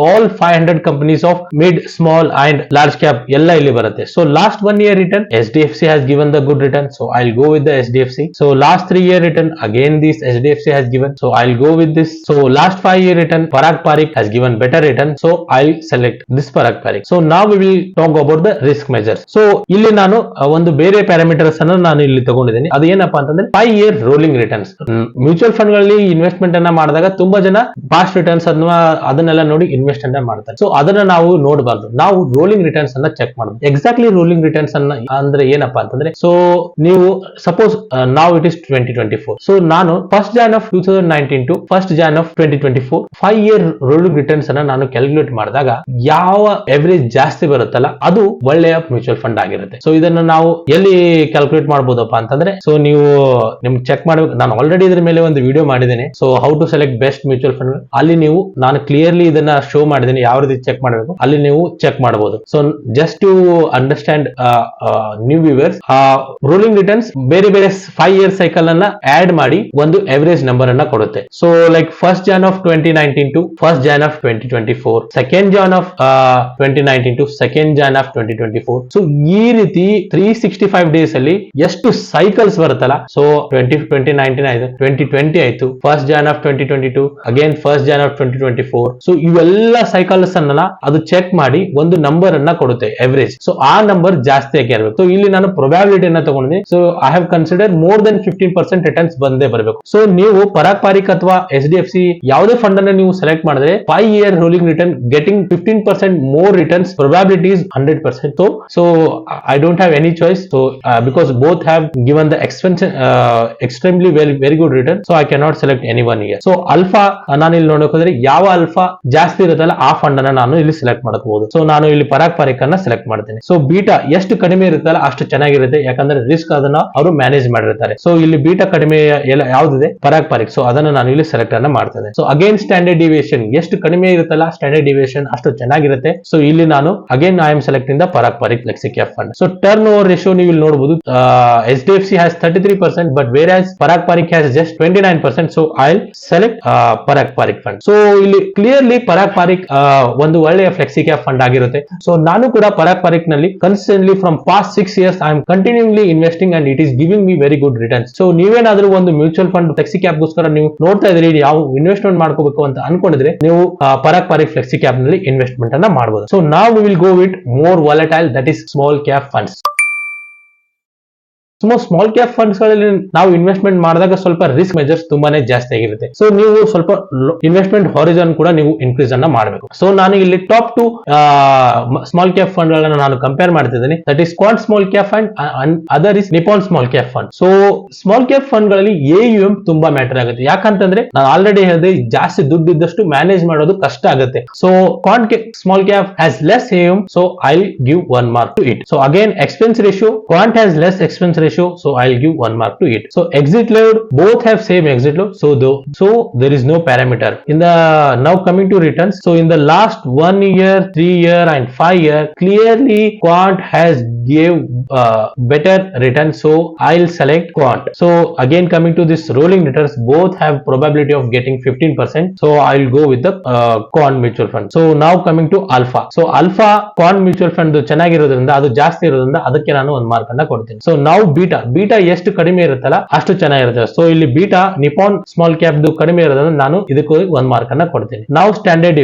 [SPEAKER 1] all 500 companies of mid, small and large cap ಎಲ್ಲ ಇಲ್ಲಿ ಬರುತ್ತೆ. So last 1 year return HDFC has given the good return, so I'll go with the HDFC. So last 3 year return again this HDFC has given, so I'll go with this. So last 5 year return Parag Parikh has given better return, so I'll select this Parag Parikh. So now we will talk about the risk measures. So ಇಲ್ಲಿ ನಾನು ಒಂದು ಬೇರೆ parameters ಅನ್ನು ನಾನು ಇಲ್ಲಿ ತಗೊಂಡಿದ್ದೀನಿ. ಅದು ಏನಪ್ಪಾ ಅಂತಂದ್ರೆ 5 year rolling returns. Mutual fund ಗಳಲ್ಲಿ ಇನ್ವೆಸ್ಟ್ಮೆಂಟ್ ಅನ್ನ ಮಾಡಿದಾಗ ತುಂಬಾ ಜನ ಪಾಸ್ಟ್ ರಿಟರ್ನ್ಸ್ ಅದನ್ನೆಲ್ಲ ನೋಡಿ ಇನ್ವೆಸ್ಟ್ ಅನ್ನ ಮಾಡ್ತಾರೆ. ಸೊ ಅದನ್ನ ನಾವು ನೋಡಬಾರ್ದು, ನಾವು ರೋಲಿಂಗ್ ರಿಟರ್ನ್ಸ್ ಅನ್ನ ಚೆಕ್ ಮಾಡಬೇಕು. ಎಕ್ಸಾಕ್ಟ್ಲಿ ರೋಲಿಂಗ್ ರಿಟರ್ನ್ಸ್ ಅನ್ನ ಅಂದ್ರೆ ಏನಪ್ಪಾ ಅಂತಂದ್ರೆ, ಸೊ ನೀವು ಸಪೋಸ್ ನಾವು ಇಟ್ ಇಸ್ 2024, ಸೊ ನಾನು first Jan of 2019 to first Jan of 2024 5 year rolling returns ಅನ್ನ ನಾನು ಕ್ಯಾಲ್ಕುಲೇಟ್ ಮಾಡಿದಾಗ ಯಾವ ಎವರೇಜ್ ಜಾಸ್ತಿ ಬರುತ್ತಲ್ಲ ಅದು ಒಳ್ಳೆಯ ಮ್ಯೂಚುವಲ್ ಫಂಡ್ ಆಗಿರುತ್ತೆ. ಸೊ ಇದನ್ನ ನಾವು ಎಲ್ಲಿ ಕ್ಯಾಲ್ಕುಲೇಟ್ ಮಾಡಬಹುದಪ್ಪ ಅಂತಂದ್ರೆ, ಸೊ ನೀವು ನಿಮ್ಗೆ ಚೆಕ್ ಮಾಡಬೇಕು. ನಾನು ಆಲ್ರೆಡಿ ಇದ್ರ ಮೇಲೆ ಒಂದು ವಿಡಿಯೋ ಮಾಡಿದ್ದೇನೆ, so how to select best mutual fund. ಅಲ್ಲಿ ನೀವು ನಾನು ಕ್ಲಿಯರ್ಲಿ ಇದನ್ನ ಶೋ ಮಾಡಿದ್ದೀನಿ, ಯಾವ ರೀತಿ ಚೆಕ್ ಮಾಡಬೇಕು ಅಲ್ಲಿ ನೀವು ಚೆಕ್ ಮಾಡಬಹುದು. So just to understand new viewers, rolling returns ಬೇರೆ ಬೇರೆ 5 ಇಯರ್ ಸೈಕಲ್ ಅನ್ನ ಆಡ್ ಮಾಡಿ ಒಂದು ಎವರೇಜ್ ನಂಬರ್ ಅನ್ನ ಕೊಡುತ್ತೆ. So like first Jan of 2019 to first Jan of 2024, second Jan of 2019 to second Jan of 2024. So ಈ ರೀತಿ 365 ಡೇಸ್ ಅಲ್ಲಿ ಎಷ್ಟು ಸೈಕಲ್ಸ್ ಬರುತ್ತಲ್ಲ, ಸೊ 2019 ಆಯ್ತು, 2020 ಆಯ್ತು, first Jan of 2022, again first Jan of 2024. So ಇವೆಲ್ಲ ಸೈಕಲ್ಸ್ ಅನ್ನ ಅದು ಚೆಕ್ ಮಾಡಿ ಒಂದು ನಂಬರ್ ಅನ್ನ ಕೊಡುತ್ತೆ ಎವರೇಜ್. ಸೊ ಆ ನಂಬರ್ ಜಾಸ್ತಿ ಆಗಿ ಇರಬೇಕು. ಸೊ ಇಲ್ಲಿ ನಾನು ಪ್ರೊಬ್ಯಾಬಿಲಿಟಿ ಅನ್ನ ತಗೊಂಡಿದ್ದೀನಿ. So I have consider more than 15% returns ಬಂದೇ ಬರಬೇಕು. ಸೊ ನೀವು ಪರಾಗ್ ಪಾರಿಕ್ ಅಥವಾ HDFC ಯಾವುದೇ ಫಂಡ್ ಅನ್ನ ನೀವು ಸೆಲೆಕ್ಟ್ ಮಾಡಿದ್ರೆ 5 year rolling return getting 15% more returns probability is 100%. So I don't have any choice. So because both have given the extremely very good return, so I cannot select anyone here. So alpha ನಾನು ಇಲ್ಲಿ ನೋಡೋಕೆ ಯಾವ alpha ಜಾಸ್ತಿ ಇರುತ್ತಲ್ಲ ಆ fund ಅನ್ನ ನಾನು ಇಲ್ಲಿ ಸೆಲೆಕ್ಟ್ ಮಾಡಬಹುದು. ಸೊ ನಾನು ಇಲ್ಲಿ ಪರಾಗ್ ಪಾರಿಕ್ ಅನ್ನ ಸೆಲೆಕ್ಟ್ ಮಾಡ್ತೇನೆ. ಸೊ ಬೀಟಾ ಎಷ್ಟು ಕಡಿಮೆ ಇರುತ್ತಲ್ಲ ಅಷ್ಟು ಚೆನ್ನಾಗಿರುತ್ತೆ, ಯಾಕಂದ್ರೆ ರಿಸ್ಕ್ ಅದನ್ನ ಅವರು ಮ್ಯಾನೇಜ್ ಮಾಡಿರ್ತಾರೆ. ಸೊ ಇಲ್ಲಿ ಬೀಟಾ ಕಡಿಮೆ ಯಾವ್ದಿದೆ ಪರಾಗ್ ಪಾರಿಕ್, ಸೊ ಅದನ್ನ ನಾನು ಇಲ್ಲಿ ಸೆಲೆಕ್ಟ್ ಅನ್ನ ಮಾಡ್ತೇನೆ. ಸೊ ಅಗೇನ್ ಸ್ಟ್ಯಾಂಡರ್ಡ್ ಡಿವಿಯೇಷನ್ ಎಷ್ಟು ಕಡಿಮೆ ಇರುತ್ತಲ್ಲ ಸ್ಟ್ಯಾಂಡರ್ಡ್ ಡಿವಿಯೇಷನ್ ಅಷ್ಟು ಚೆನ್ನಾಗಿರುತ್ತೆ. ಸೊ ಇಲ್ಲಿ ನಾನು again I am selecting the Parag Parikh flexi cap fund. So turnover ratio ನೀವು ಇಲ್ಲಿ ನೋಡಬಹುದು, HDFC has 33%, but whereas Parag Parikh has just 29%. So I'll select Parag Parikh fund. So ಇಲ್ಲಿ ಕ್ಲಿಯರ್ಲಿ ಪರಾಗ್ ಪಾರಿಕ್ ಒಂದು ಒಳ್ಳೆಯ ಫ್ಲೆಕ್ಸಿ ಕ್ಯಾಪ್ ಫಂಡ್ ಆಗಿರುತ್ತೆ. So ನಾನು ಕೂಡ ಪರಾಗ್ ಪಾರಿಕ್ ನಲ್ಲಿ consistently from past 6 years I am continually investing and it is giving me very good returns. So ನೀವೇನಾದ್ರೂ ಒಂದು mutual fund flexi cap ಗೋಸ್ಕರ ನೀವು ನೋಡ್ತಾ ಇದ್ರಿ, ಯಾವ ಇನ್ವೆಸ್ಟ್ಮೆಂಟ್ ಮಾಡ್ಕೋಬೇಕು ಅಂತ ಅನ್ಕೊಂಡಿದ್ರೆ ನೀವು ಪರಾಗ್ ಪಾರಿಕ್ ಫ್ಲೆಕ್ಸಿ ಕ್ಯಾಪ್ ನಲ್ಲಿ ಇನ್ವೆಸ್ಟ್ಮೆಂಟ್ ಅನ್ನ ಮಾಡಬಹುದು. ಸೊ ನಾವು we will go with more volatile, that is small cap funds. Small cap funds ಗಳಲ್ಲಿ ನಾವು ಇನ್ವೆಸ್ಟ್ಮೆಂಟ್ ಮಾಡಿದಾಗ ಸ್ವಲ್ಪ ರಿಸ್ಕ್ ಮೆಜರ್ಸ್ ತುಂಬಾನೇ ಜಾಸ್ತಿ ಆಗಿರುತ್ತೆ. ಸೊ ನೀವು ಸ್ವಲ್ಪ ಇನ್ವೆಸ್ಟ್ಮೆಂಟ್ ಹಾರಿಜಾನ್ ಕೂಡ ನೀವು ಇನ್ಕ್ರೀಸ್ ಅನ್ನ ಮಾಡಬೇಕು. ಸೊ ನಾನು ಇಲ್ಲಿ ಟಾಪ್ 2 ಸ್ಮಾಲ್ ಕ್ಯಾಪ್ ಫಂಡ್ ಗಳನ್ನ ನಾನು ಕಂಪೇರ್ ಮಾಡ್ತಿದ್ದೇನೆ. That is ಕ್ವಾಂಟ್ small cap fund and other is Nippon small cap fund. So small cap fund ಗಳಲ್ಲಿ AUM ತುಂಬಾ ಮ್ಯಾಟರ್ ಆಗುತ್ತೆ. ಯಾಕಂತಂದ್ರೆ ನಾನು ಆಲ್ರೆಡಿ ಹೇಳಿದೆ, ಜಾಸ್ತಿ ದುಡ್ಡು ಇದ್ದಷ್ಟು ಮ್ಯಾನೇಜ್ ಮಾಡೋದು ಕಷ್ಟ ಆಗುತ್ತೆ. So ಕ್ವಾಂಟ್ small cap has less AUM, so I'll give 1 mark to it. So again expense ratio, quant has less expense ratio, so I'll give 1 mark to it. So exit load, both have same exit load, so there is no parameter in the. Now coming to returns, so in the last 1 year, 3 year and 5 year, clearly quant has gave better return, so I'll select quant. So again coming to this rolling returns, both have probability of getting 15%, so I'll go with the quant mutual fund. So now coming to alpha, so alpha quant mutual fund ಚೆನ್ನಾಗಿರೋದ್ರಿಂದ ಅದು ಜಾಸ್ತಿ ಇರೋದ್ರಿಂದ ಅದಕ್ಕೆ ನಾನು 1 mark ಅನ್ನ ಕೊಡ್ತೀನಿ. So ನಾವು beta ಎಷ್ಟು ಕಡಿಮೆ ಇರುತ್ತಲ್ಲ ಅಷ್ಟು ಚೆನ್ನಾಗಿರುತ್ತೆ. ಸೊ ಇಲ್ಲಿ ಬೀಟಾ ನಿಪಾನ್ ಸ್ಮಾಲ್ ಕ್ಯಾಪ್ ಕಡಿಮೆ ಇರೋದ್ರಿಂದ ನಾನು ಇದಕ್ಕೆ 1 ಮಾರ್ಕ್ ಅನ್ನ ಕೊಡ್ತೀನಿ. ನಾವು ಸ್ಟ್ಯಾಂಡರ್ಡ್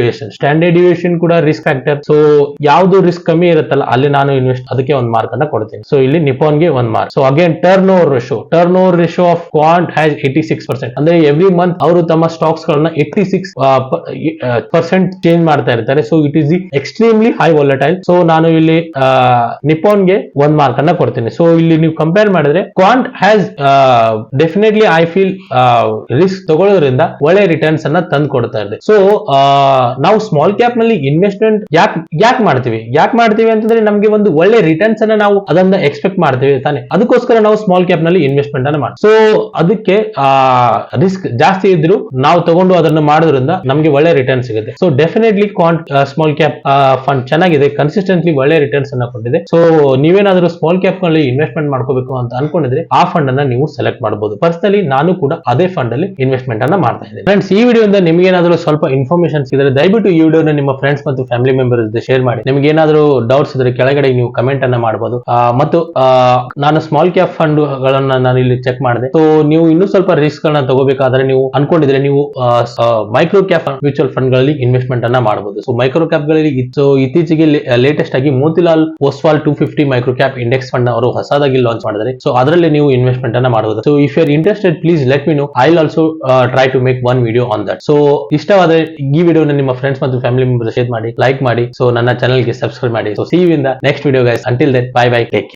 [SPEAKER 1] ಡಿವಿಯೇಷನ್ ಕೂಡ ರಿಸ್ಕ್ ಫ್ಯಾಕ್ಟರ್. ಸೊ ಯಾವ್ದು ರಿಸ್ಕ್ ಕಮ್ಮಿ ಇರುತ್ತಲ್ಲ ಅಲ್ಲಿ ನಾನು ಅದಕ್ಕೆ 1 ಮಾರ್ಕ್ ಅನ್ನ ಕೊಡ್ತೀನಿ. ಸೊ ಇಲ್ಲಿ ನಿಪಾನ್ ಗೆ 1 mark. So again turn over ratio of ಕ್ವಾಂಟ್ has 86%. ಅಂದ್ರೆ ಎವ್ರಿ ಮಂತ್ ಅವರು ತಮ್ಮ ಸ್ಟಾಕ್ಸ್ ಗಳನ್ನ 86% ಚೇಂಜ್ ಮಾಡ್ತಾ ಇರ್ತಾರೆ. So it is the extremely high volatile. So ನಾನು ಇಲ್ಲಿ ನಿಪಾನ್ ಗೆ 1 ಮಾರ್ಕ್ ಅನ್ನ ಕೊಡ್ತೀನಿ. ಸೊ ಇಲ್ಲಿ ನೀವು ಕಂಪೇರ್ ಮಾಡಿದ್ರೆ Quant has definitely I feel risk ತಗೊಳ್ಳೋದ್ರಿಂದ ಒಳ್ಳೆ ರಿಟರ್ನ್ಸ್ ಅನ್ನ ತಂದು ಕೊಡ್ತಾ ಇದೆ. ಸೊ ನಾವು ಸ್ಮಾಲ್ ಕ್ಯಾಪ್ ನಲ್ಲಿ ಇನ್ವೆಸ್ಟ್ಮೆಂಟ್ ಯಾಕೆ ಮಾಡ್ತೀವಿ ಅಂತಂದ್ರೆ ನಮ್ಗೆ ಒಂದು ಒಳ್ಳೆ ರಿಟರ್ನ್ಸ್ ಅನ್ನ ನಾವು ಅದನ್ನ ಎಕ್ಸ್ಪೆಕ್ಟ್ ಮಾಡ್ತೀವಿ ತಾನೆ, ಅದಕ್ಕೋಸ್ಕರ ನಾವು ಸ್ಮಾಲ್ ಕ್ಯಾಪ್ ನಲ್ಲಿ ಇನ್ವೆಸ್ಟ್ಮೆಂಟ್ ಅನ್ನ ಮಾಡ್ತೀವಿ. ಸೊ ಅದಕ್ಕೆ ರಿಸ್ಕ್ ಜಾಸ್ತಿ ಇದ್ರು ನಾವು ತಗೊಂಡು ಅದನ್ನ ಮಾಡೋದ್ರಿಂದ ನಮ್ಗೆ ಒಳ್ಳೆ ರಿಟರ್ನ್ ಸಿಗುತ್ತೆ. So definitely ಕ್ವಾಂಟ್ small cap fund ಚೆನ್ನಾಗಿದೆ, ಕನ್ಸಿಸ್ಟೆಂಟ್ಲಿ ಒಳ್ಳೆ ರಿಟರ್ನ್ಸ್ ಅನ್ನ ಕೊಟ್ಟಿದೆ. ಸೊ ನೀವೇನಾದ್ರೂ ಸ್ಮಾಲ್ ಕ್ಯಾಪ್ ನಲ್ಲಿ ಇನ್ವೆಸ್ಟ್ಮೆಂಟ್ ಮಾಡ್ಕೋಬೇಕು ಅಂತ ಅನ್ಕೊಂಡಿದ್ರೆ ಆ ಫಂಡ್ ಅನ್ನ ನೀವು ಸೆಲೆಕ್ಟ್ ಮಾಡಬಹುದು. ಪರ್ಸನಲಿ ನಾನು ಕೂಡ ಅದೇ ಫಂಡ್ ಅಲ್ಲಿ ಇನ್ವೆಸ್ಟ್ಮೆಂಟ್ ಅನ್ನ ಮಾಡ್ತಾ ಇದ್ದೇನೆ. ಫ್ರೆಂಡ್ಸ್, ಈ ವಿಡಿಯೋದಿಂದ ನಿಮ್ಗೆ ಏನಾದರೂ ಸ್ವಲ್ಪ ಇನ್ಫಾರ್ಮೇಶನ್ ಸಿದ್ರೆ ದಯವಿಟ್ಟು ಈ ವಿಡಿಯೋನ ನಿಮ್ಮ ಫ್ರೆಂಡ್ಸ್ ಮತ್ತು ಫ್ಯಾಮಿಲಿ ಮೆಂಬರ್ಸ್ ಜೊತೆ ಶೇರ್ ಮಾಡಿ. ನಿಮ್ಗೆ ಏನಾದರೂ ಡೌಟ್ಸ್ ಇದ್ರೆ ಕೆಳಗಡೆ ನೀವು ಕಮೆಂಟ್ ಅನ್ನ ಮಾಡಬಹುದು. ಮತ್ತು ನಾನು ಸ್ಮಾಲ್ ಕ್ಯಾಪ್ ಫಂಡ್ ಗಳನ್ನ ನಾನು ಇಲ್ಲಿ ಚೆಕ್ ಮಾಡಿದೆ. ಸೊ ನೀವು ಇನ್ನೂ ಸ್ವಲ್ಪ ರಿಸ್ಕ್ ಗಳನ್ನ ತಗೋಬೇಕಾದ್ರೆ ನೀವು ಅನ್ಕೊಂಡಿದ್ರೆ ನೀವು ಮೈಕ್ರೋ ಕ್ಯಾಪ್ ಮ್ಯೂಚುವಲ್ ಫಂಡ್ ಗಳಲ್ಲಿ ಇನ್ವೆಸ್ಟ್ಮೆಂಟ್ ಅನ್ನ ಮಾಡಬಹುದು. ಸೊ ಮೈಕ್ರೋ ಕ್ಯಾಪ್ ಗಳಲ್ಲಿ ಇತ್ತೀಚೆಗೆ ಲೇಟೆಸ್ಟ್ ಆಗಿ Motilal Oswal 250 micro cap index fund ಅವರು ಹೊಸದಾಗಿ ಲಾಂಚ್ ಮಾಡಿದ್ದಾರೆ. ಮಾಡಿದ್ರೆ ಸೊ ಅದರಲ್ಲಿ ನೀವು ಇನ್ವೆಸ್ಟ್ಮೆಂಟ್ ಅನ್ನ ಮಾಡಬಹುದು. So if you are interested please let me know. I will also try to make one video on that. So ಇಷ್ಟವಾದರೆ ಈ ವಿಡಿಯೋನ ನಿಮ್ಮ ಫ್ರೆಂಡ್ಸ್ ಮತ್ತು ಫ್ಯಾಮಿಲಿ ಮೆಂಬರ್ಸ್ ಶೇರ್ ಮಾಡಿ, ಲೈಕ್ ಮಾಡಿ. ಸೊ ನನ್ನ ಚಾನಲ್ ಗೆ ಸಬ್ಸ್ಕ್ರೈಬ್ ಮಾಡಿ. So see you in the next video guys. Until then bye bye, take care.